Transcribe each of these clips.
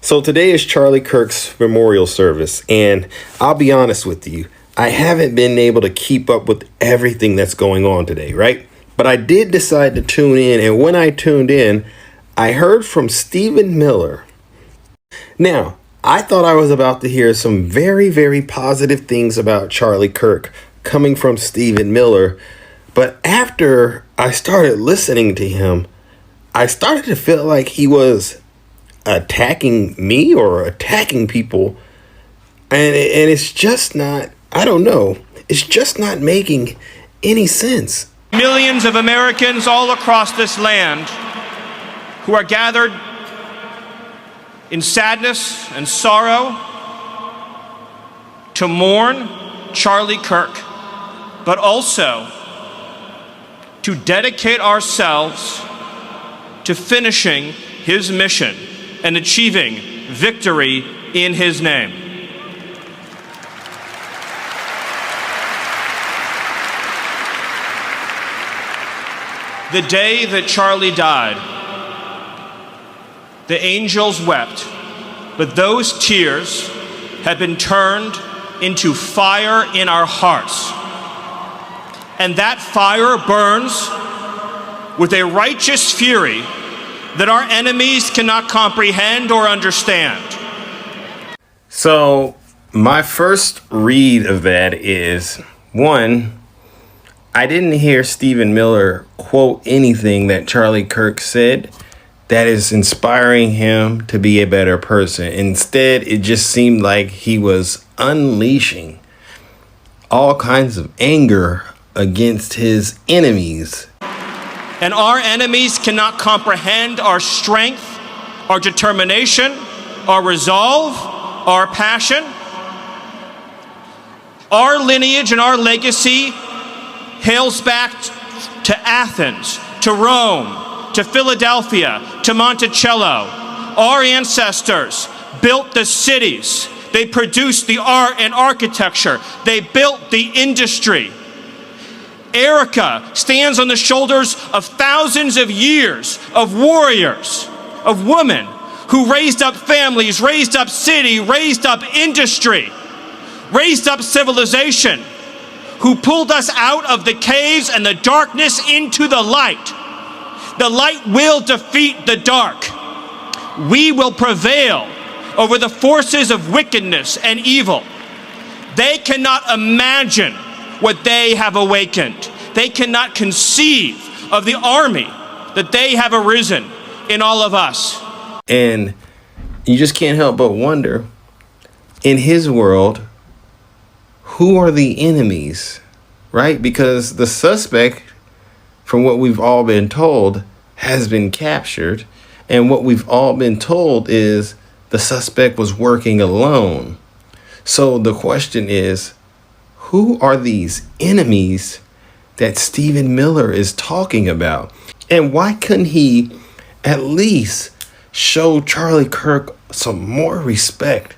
So today is Charlie Kirk's memorial service, and I'll be honest with you, I haven't been able to keep up with everything that's going on today, right? But I did decide to tune in, and when I tuned in, I heard from Stephen Miller. Now, I thought I was about to hear some very, very positive things about Charlie Kirk coming from Stephen Miller, but after I started listening to him, I started to feel like he was attacking me or attacking people, and it's just not, I don't know, it's just not making any sense. Millions of Americans all across this land who are gathered in sadness and sorrow to mourn Charlie Kirk, but also to dedicate ourselves to finishing his mission and achieving victory in his name. The day that Charlie died, the angels wept, but those tears have been turned into fire in our hearts. And that fire burns with a righteous fury that our enemies cannot comprehend or understand. So my first read of that is, one, I didn't hear Stephen Miller quote anything that Charlie Kirk said that is inspiring him to be a better person. Instead, it just seemed like he was unleashing all kinds of anger against his enemies. And our enemies cannot comprehend our strength, our determination, our resolve, our passion. Our lineage and our legacy hails back to Athens, to Rome, to Philadelphia, to Monticello. Our ancestors built the cities. They produced the art and architecture. They built the industry. Erica stands on the shoulders of thousands of years of warriors, of women who raised up families, raised up city, raised up industry, raised up civilization, who pulled us out of the caves and the darkness into the light. The light will defeat the dark. We will prevail over the forces of wickedness and evil. They cannot imagine what they have awakened. They cannot conceive of the army that they have arisen in all of us. And you just can't help but wonder, in his world, who are the enemies, right? Because the suspect, from what we've all been told, has been captured. And what we've all been told is the suspect was working alone. So the question is, who are these enemies that Stephen Miller is talking about? And why couldn't he at least show Charlie Kirk some more respect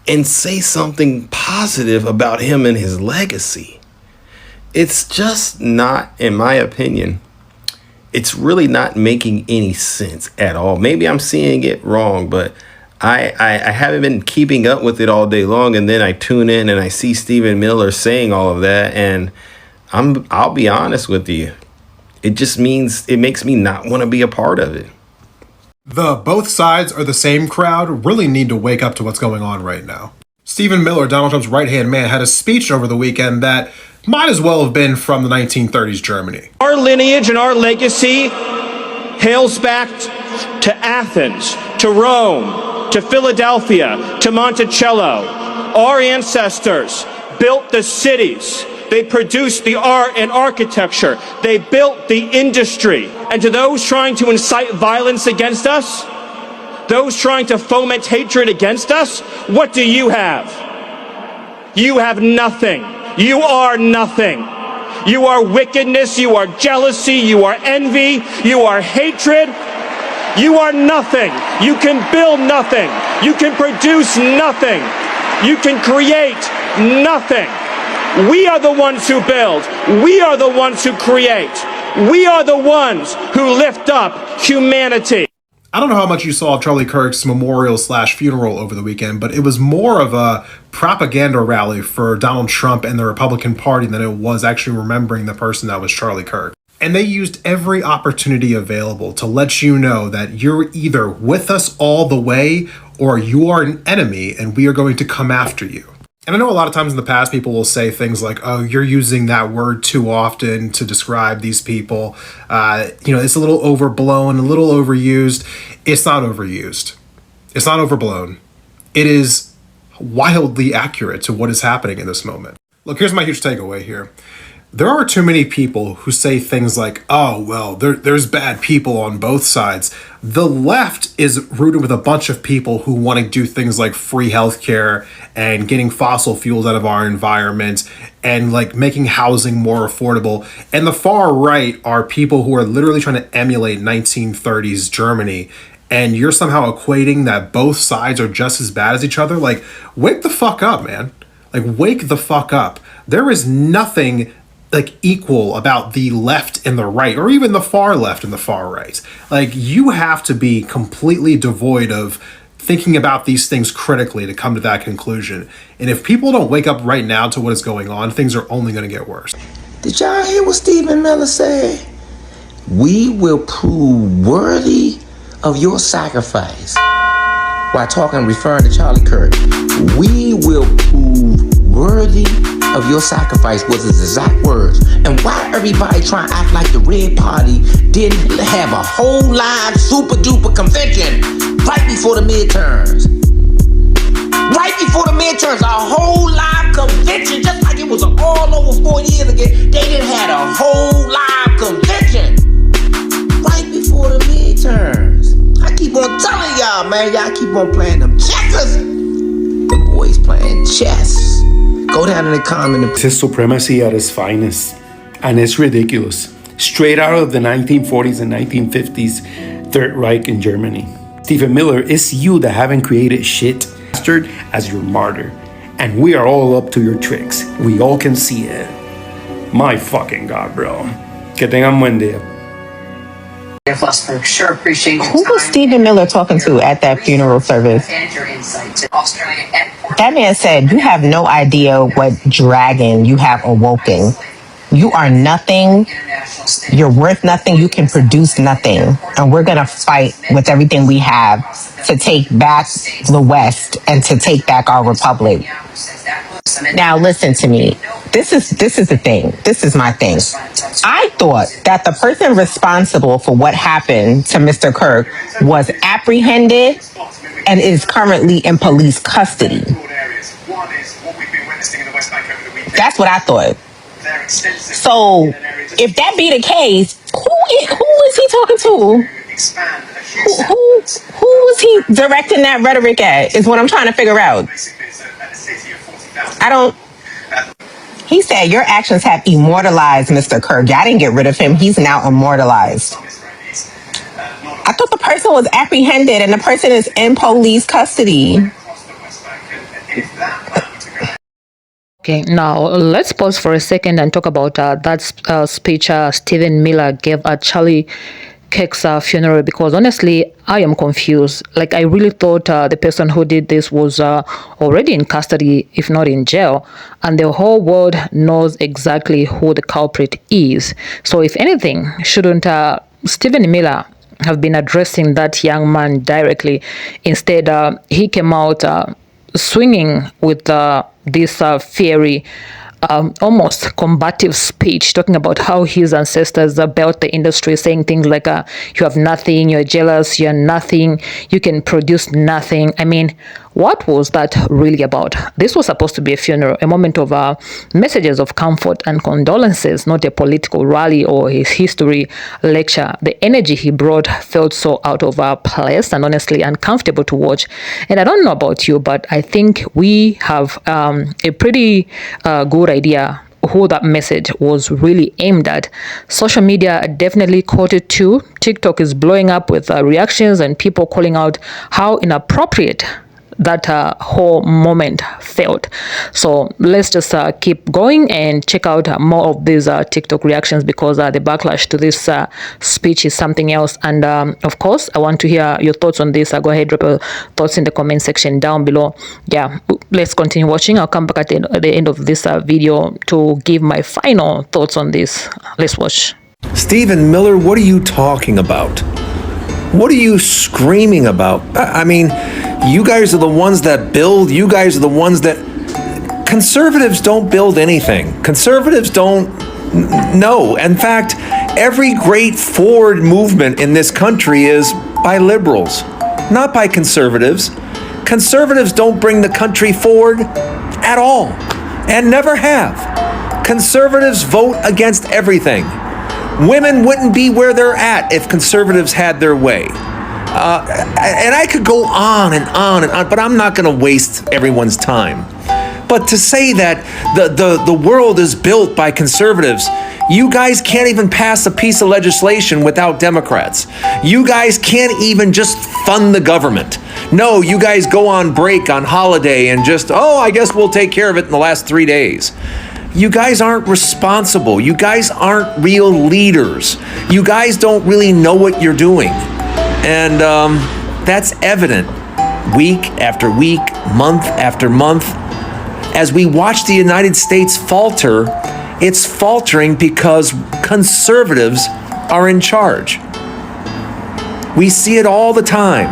and say something positive about him and his legacy? It's just not, in my opinion, it's really not making any sense at all. Maybe I'm seeing it wrong, but I haven't been keeping up with it all day long, and then I tune in and I see Stephen Miller saying all of that, and I'll be honest with you, it just means, it makes me not want to be a part of it. The both sides are the same crowd really need to wake up to what's going on right now. Stephen Miller, Donald Trump's right-hand man, had a speech over the weekend that might as well have been from the 1930s Germany. Our lineage and our legacy hails back to Athens, to Rome, to Philadelphia, to Monticello. Our ancestors built the cities. They produced the art and architecture. They built the industry. And to those trying to incite violence against us, those trying to foment hatred against us, what do you have? You have nothing. You are nothing. You are wickedness. You are jealousy. You are envy. You are hatred. You are nothing. You can build nothing. You can produce nothing. You can create nothing. We are the ones who build. We are the ones who create. We are the ones who lift up humanity. I don't know how much you saw Charlie Kirk's memorial / funeral over the weekend, but it was more of a propaganda rally for Donald Trump and the Republican Party than it was actually remembering the person that was Charlie Kirk. And they used every opportunity available to let you know that you're either with us all the way or you are an enemy and we are going to come after you. And I know a lot of times in the past, people will say things like, oh, you're using that word too often to describe these people. It's a little overblown, a little overused. It's not overused. It's not overblown. It is wildly accurate to what is happening in this moment. Look, here's my huge takeaway here. There are too many people who say things like, oh, well, there's bad people on both sides. The left is rooted with a bunch of people who want to do things like free healthcare and getting fossil fuels out of our environment and like making housing more affordable. And the far right are people who are literally trying to emulate 1930s Germany. And you're somehow equating that both sides are just as bad as each other. Like, wake the fuck up, man. Like, wake the fuck up. There is nothing like equal about the left and the right, or even the far left and the far right. Like, you have to be completely devoid of thinking about these things critically to come to that conclusion. And if people don't wake up right now to what is going on, things are only going to get worse. Did y'all hear what Stephen Miller said? We will prove worthy of your sacrifice. While referring to Charlie Kirk, we will prove worthy of your sacrifice was his exact words. And why everybody trying to act like the Red Party didn't have a whole live super duper convention right before the midterms? Right before the midterms, a whole live convention, just like it was all over 4 years ago. They didn't have a whole live convention right before the midterms. I keep on telling y'all, man, y'all keep on playing them checkers. The boys playing chess. Go down in the comment. This is supremacy at its finest, and it's ridiculous. Straight out of the 1940s and 1950s Third Reich in Germany. Stephen Miller, it's you that haven't created shit as your martyr, and we are all up to your tricks. We all can see it. My fucking God, bro. Que tengan buen día. Sure appreciate your Who was Stephen Miller talking to at that funeral service? That man said, you have no idea what dragon you have awoken. You are nothing. You're worth nothing. You can produce nothing. And we're going to fight with everything we have to take back the West and to take back our republic. Now, listen to me. This is the thing. This is my thing. I thought that the person responsible for what happened to Mr. Kirk was apprehended and is currently in police custody. That's what I thought. So, if that be the case, who is he talking to? Who was he directing that rhetoric at? Is what I'm trying to figure out. He said, your actions have immortalized Mr. Kirk. Y'all didn't get rid of him. He's now immortalized. I thought the person was apprehended and the person is in police custody. Okay, now let's pause for a second and talk about that speech Stephen Miller gave at Charlie Kirk's funeral, because honestly, I am confused. Like, I really thought the person who did this was already in custody, if not in jail, and the whole world knows exactly who the culprit is. So if anything, shouldn't Stephen Miller have been addressing that young man directly? Instead, he came out swinging with this fiery, almost combative speech, talking about how his ancestors built the industry, saying things like, you have nothing, you're jealous, you're nothing, you can produce nothing. I mean, what was that really about? This was supposed to be a funeral, a moment of messages of comfort and condolences, not a political rally or his history lecture. The energy he brought felt so out of place and honestly uncomfortable to watch. And I don't know about you, but I think we have a pretty good idea who that message was really aimed at. Social media definitely caught it too. TikTok is blowing up with reactions and people calling out how inappropriate that whole moment felt. So let's just keep going and check out more of these TikTok reactions, because the backlash to this speech is something else. And of course, I want to hear your thoughts on this. Go ahead, drop your thoughts in the comment section down below. Yeah, let's continue watching. I'll come back at the end of this video to give my final thoughts on this. Let's watch. Stephen Miller, what are you talking about? What are you screaming about? I mean, you guys are the ones that build. You guys are the ones that... Conservatives don't build anything. Conservatives don't... No. In fact, every great forward movement in this country is by liberals, not by conservatives. Conservatives don't bring the country forward at all, and never have. Conservatives vote against everything. Women wouldn't be where they're at if conservatives had their way. And I could go on and on and on, but I'm not going to waste everyone's time. But to say that the world is built by conservatives, you guys can't even pass a piece of legislation without Democrats. You guys can't even just fund the government. No, you guys go on break, on holiday, and just, oh, I guess we'll take care of it in the last 3 days. You guys aren't responsible. You guys aren't real leaders. You guys don't really know what you're doing. And that's evident week after week, month after month. As we watch the United States falter, it's faltering because conservatives are in charge. We see it all the time.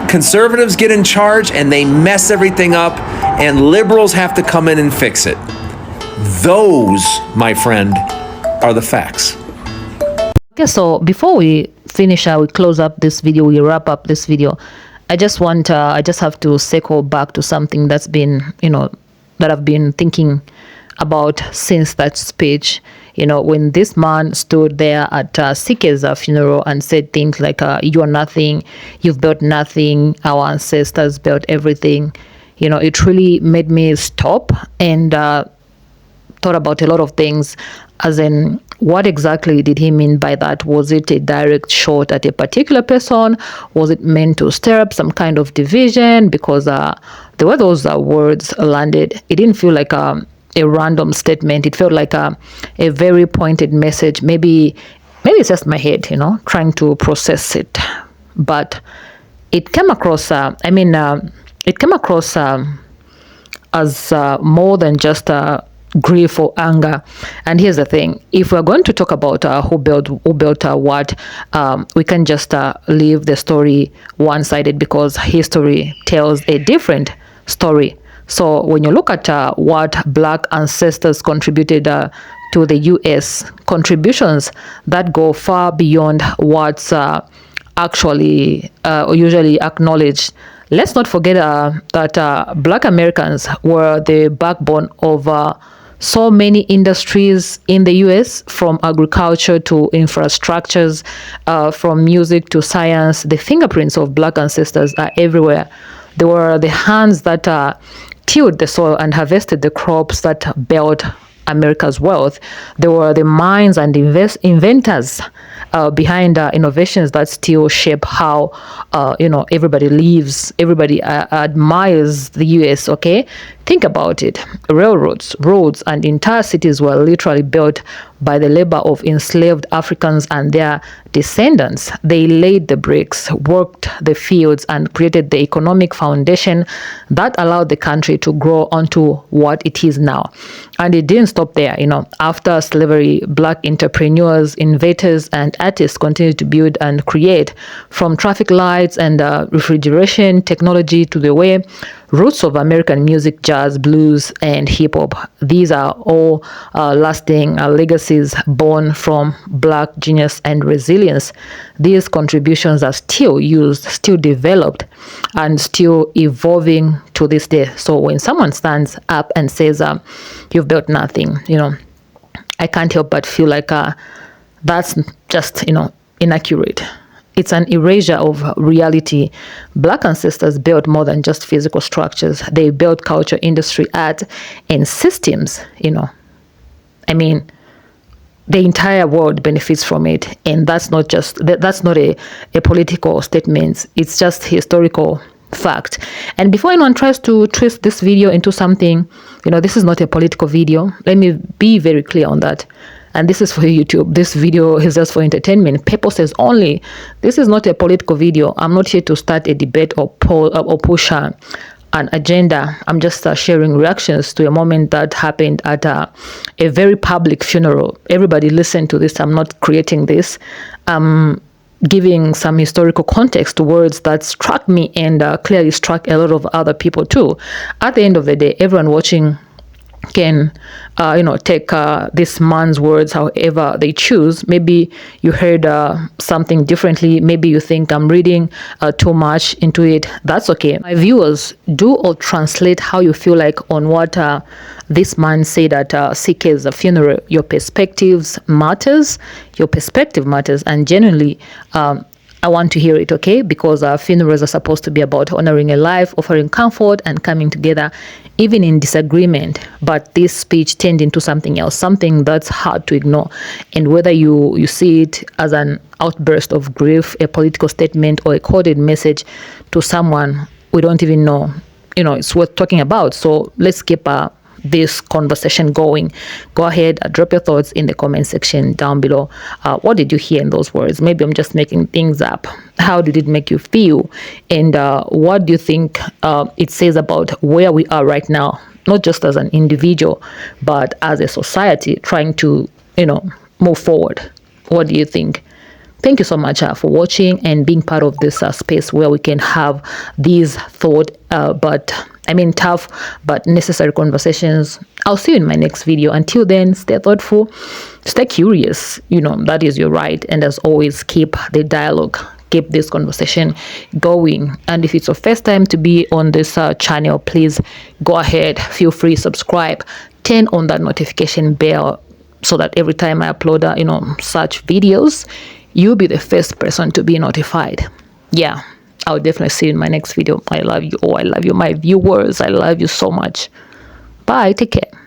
Conservatives get in charge and they mess everything up, and liberals have to come in and fix it. Those, my friend, are the facts. Okay, so before we finish, we close up this video, we wrap up this video, I just have to circle back to something that's been, that I've been thinking about since that speech. When this man stood there at Sike's funeral and said things like, you are nothing, you've built nothing, our ancestors built everything, it really made me stop and thought about a lot of things, as in, what exactly did he mean by that? Was it a direct shot at a particular person? Was it meant to stir up some kind of division? Because the way those words landed, it didn't feel like a random statement. It felt like a very pointed message. Maybe it's just my head, trying to process it. But it came across, it came across as more than just grief or anger. And here's the thing: if we're going to talk about who built what, we can just leave the story one-sided, because history tells a different story. So when you look at what Black ancestors contributed to the U.S., contributions that go far beyond what's actually usually acknowledged. Let's not forget that Black Americans were the backbone of so many industries in the U.S., from agriculture to infrastructures, from music to science. The fingerprints of Black ancestors are everywhere. They were the hands that tilled the soil and harvested the crops that built America's wealth. They were the minds and inventors behind innovations that still shape how everybody lives. Everybody admires the U.S. Okay, think about it. Railroads, roads, and entire cities were literally built by the labor of enslaved Africans and their descendants. They laid the bricks, worked the fields, and created the economic foundation that allowed the country to grow onto what it is now. And it didn't stop there. After slavery, Black entrepreneurs, innovators, and artists continued to build and create, from traffic lights and refrigeration technology to the way roots of American music, jazz, blues, and hip-hop. These are all lasting legacies born from Black genius and resilience. These contributions are still used, still developed, and still evolving to this day. So when someone stands up and says, you've built nothing, I can't help but feel like that's just, inaccurate. It's an erasure of reality. Black ancestors built more than just physical structures. They built culture, industry, art, and systems, the entire world benefits from it. And that's not a political statement. It's just historical fact. And before anyone tries to twist this video into something, this is not a political video. Let me be very clear on that. And this is for YouTube. This video is just for entertainment purposes only. This is not a political video. I'm not here to start a debate or push an agenda. I'm just sharing reactions to a moment that happened at a very public funeral. Everybody listen to this. I'm not creating this. I'm giving some historical context to words that struck me and clearly struck a lot of other people too. At the end of the day, everyone watching can take this man's words however they choose. Maybe you heard something differently. Maybe you think I'm reading too much into it. That's okay. My viewers, do or translate how you feel like on what this man said at CK's funeral. Your perspectives matters. Your perspective matters, and genuinely I want to hear it, okay? Because funerals are supposed to be about honoring a life, offering comfort, and coming together, even in disagreement. But this speech turned into something else, something that's hard to ignore. And whether you see it as an outburst of grief, a political statement, or a coded message to someone we don't even know, it's worth talking about. So let's keep this conversation going. Go ahead, drop your thoughts in the comment section down below. What did you hear in those words? Maybe I'm just making things up. How did it make you feel? And what do you think it says about where we are right now, not just as an individual, but as a society trying to, move forward? What do you think? Thank you so much for watching and being part of this space where we can have these tough but necessary conversations. I'll see you in my next video. Until then, stay thoughtful, stay curious. That is your right. And as always, keep the dialogue, keep this conversation going. And if it's your first time to be on this channel, please go ahead, feel free, subscribe, turn on that notification bell so that every time I upload such videos, you'll be the first person to be notified. Yeah, I'll definitely see you in my next video. I love you. Oh, I love you, my viewers. I love you so much. Bye. Take care.